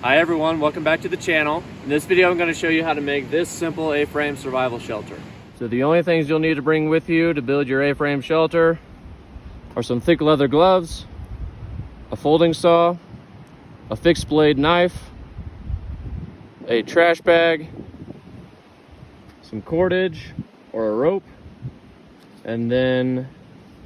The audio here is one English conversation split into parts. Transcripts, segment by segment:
Hi everyone, welcome back to the channel. In this video I'm going to show you how to make this simple A-frame survival shelter. So the only things you'll need to bring with you to build your A-frame shelter are some thick leather gloves, a folding saw, a fixed blade knife, a trash bag, some cordage or a rope, and then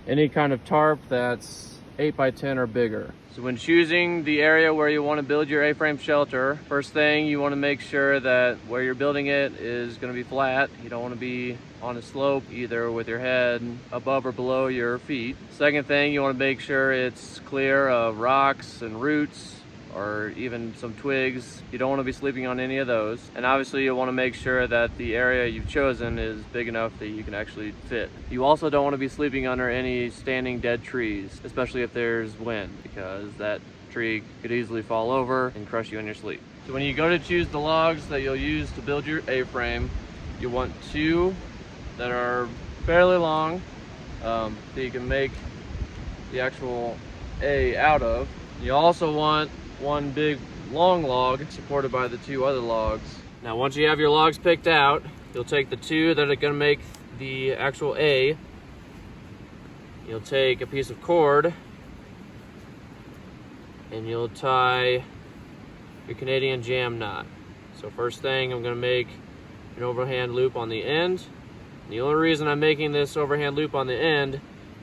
any kind of tarp that's 8 by 10 or bigger. So when choosing the area where you want to build your A-frame shelter, first thing you want to make sure that where you're building it is going to be flat. You don't want to be on a slope either with your head above or below your feet. Second thing, you want to make sure it's clear of rocks and roots or even some twigs. You don't want to be sleeping on any of those. And obviously you want to make sure that the area you've chosen is big enough that you can actually fit. You also don't want to be sleeping under any standing dead trees, especially if there's wind, because that tree could easily fall over and crush you in your sleep. So when you go to choose the logs that you'll use to build your A-frame, you want two that are fairly long, that you can make the actual A out of. You also want one big long log supported by the two other logs. Now once you have your logs picked out, you'll take the two that are going to make the actual A. You'll take a piece of cord and you'll tie your Canadian jam knot. So first thing, I'm going to make an overhand loop on the end. And the only reason I'm making this overhand loop on the end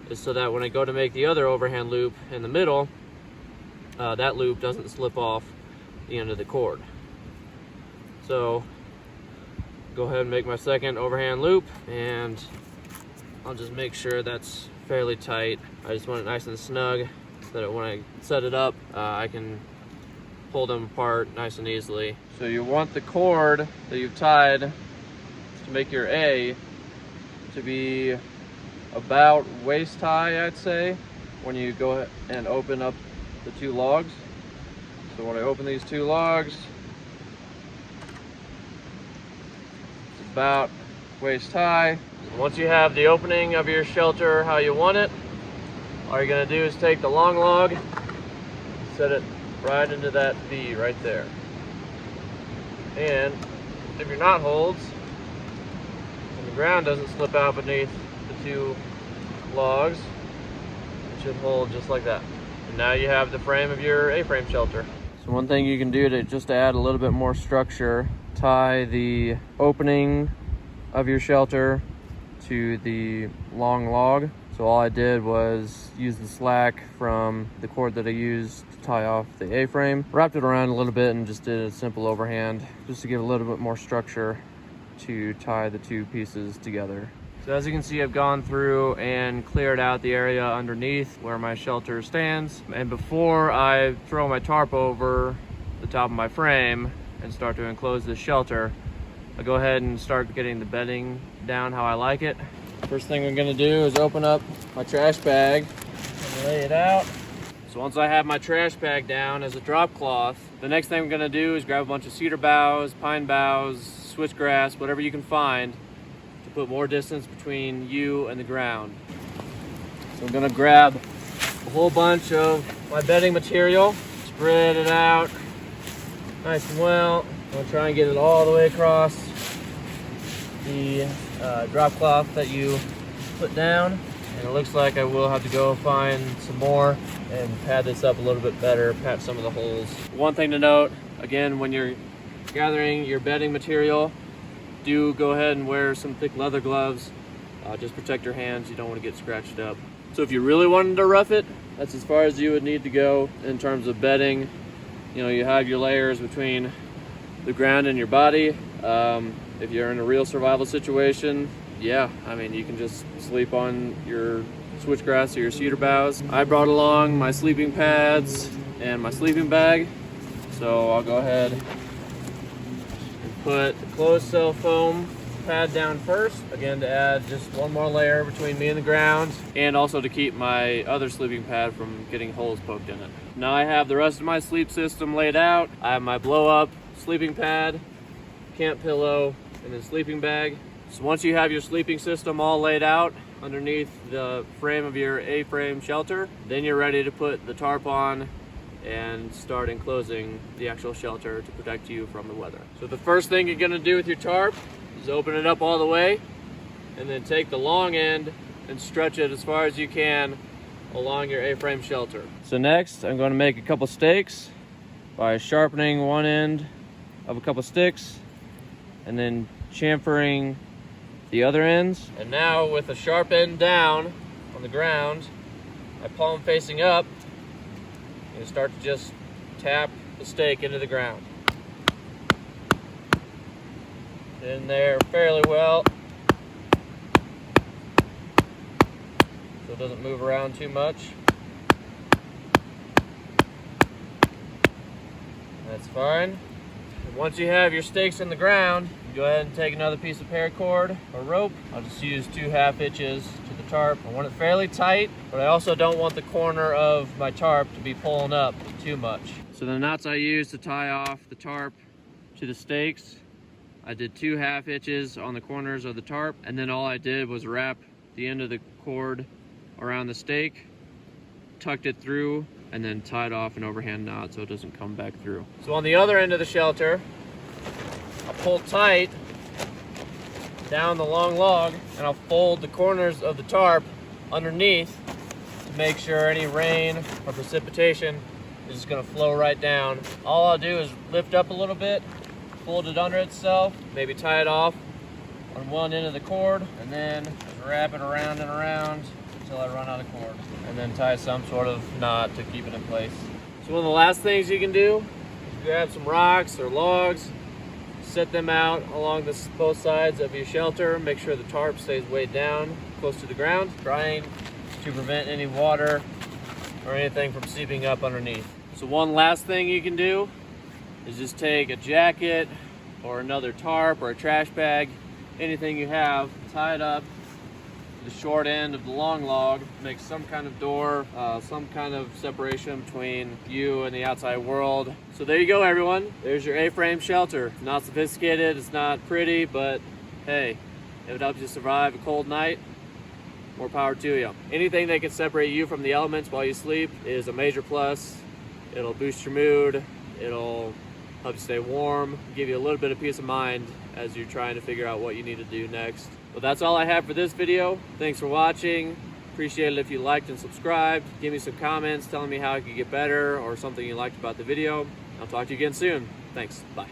is so that when I go to make the other overhand loop in the middle, that loop doesn't slip off the end of the cord. So go ahead and make my second overhand loop, and I'll just make sure that's fairly tight. I just want it nice and snug so that when I set it up, I can pull them apart nice and easily. So you want the cord that you've tied to make your A to be about waist high, I'd say, when you go ahead and open up the two logs. So when I open these two logs, it's about waist high. Once you have the opening of your shelter how you want it, all you're going to do is take the long log, set it right into that V right there. And if your knot holds and the ground doesn't slip out beneath the two logs, it should hold just like that. And now you have the frame of your A-frame shelter. So one thing you can do to add a little bit more structure, tie the opening of your shelter to the long log. So all I did was use the slack from the cord that I used to tie off the A-frame, wrapped it around a little bit and just did a simple overhand just to give a little bit more structure to tie the two pieces together. So as you can see, I've gone through and cleared out the area underneath where my shelter stands. And before I throw my tarp over the top of my frame and start to enclose this shelter, I'll go ahead and start getting the bedding down how I like it. First thing I'm gonna do is open up my trash bag and lay it out. So once I have my trash bag down as a drop cloth, the next thing I'm gonna do is grab a bunch of cedar boughs, pine boughs, switchgrass, whatever you can find, put more distance between you and the ground. So I'm gonna grab a whole bunch of my bedding material, spread it out nice and well. I'm gonna try and get it all the way across the drop cloth that you put down. And it looks like I will have to go find some more and pad this up a little bit better, pat some of the holes. One thing to note, again, when you're gathering your bedding material, do go ahead and wear some thick leather gloves. Just protect your hands, you don't want to get scratched up. So if you really wanted to rough it, that's as far as you would need to go in terms of bedding. You know, you have your layers between the ground and your body. If you're in a real survival situation, yeah, I mean, you can just sleep on your switchgrass or your cedar boughs. I brought along my sleeping pads and my sleeping bag, so I'll go ahead put the closed cell foam pad down first, again to add just one more layer between me and the ground, and also to keep my other sleeping pad from getting holes poked in it. Now I have the rest of my sleep system laid out. I have my blow up sleeping pad, camp pillow, and then sleeping bag. So once you have your sleeping system all laid out underneath the frame of your A-frame shelter, then you're ready to put the tarp on and start enclosing the actual shelter to protect you from the weather. So the first thing you're gonna do with your tarp is open it up all the way and then take the long end and stretch it as far as you can along your A-frame shelter. So next, I'm going to make a couple stakes by sharpening one end of a couple sticks and then chamfering the other ends. And now with the sharp end down on the ground, my palm facing up, you start to just tap the stake into the ground. In there fairly well, so it doesn't move around too much. That's fine. And once you have your stakes in the ground, you go ahead and take another piece of paracord or rope. I'll just use 2 1/2 hitches to the tarp. I want it fairly tight, but I also don't want the corner of my tarp to be pulling up too much. So the knots I use to tie off the tarp to the stakes, I did 2 1/2 hitches on the corners of the tarp, and then all I did was wrap the end of the cord around the stake, tucked it through, and then tied off an overhand knot so it doesn't come back through. So on the other end of the shelter, I'll pull tight down the long log and I'll fold the corners of the tarp underneath to make sure any rain or precipitation is just gonna flow right down. All I'll do is lift up a little bit, fold it under itself, maybe tie it off on one end of the cord, and then just wrap it around and around until I run out of cord, and then tie some sort of knot to keep it in place. So one of the last things you can do is grab some rocks or logs, set them out along both sides of your shelter, make sure the tarp stays weighed down close to the ground, trying to prevent any water or anything from seeping up underneath. So one last thing you can do is just take a jacket or another tarp or a trash bag, anything you have, tie it up to the short end of the long log, make some kind of door, some kind of separation between you and the outside world. So there you go, everyone. There's your A-frame shelter. It's not sophisticated, it's not pretty, but hey, if it helps you survive a cold night, more power to you. Anything that can separate you from the elements while you sleep is a major plus. It'll boost your mood, it'll help you stay warm, give you a little bit of peace of mind as you're trying to figure out what you need to do next. But that's all I have for this video. Thanks for watching. Appreciate it if you liked and subscribed. Give me some comments telling me how I could get better or something you liked about the video. I'll talk to you again soon. Thanks. Bye.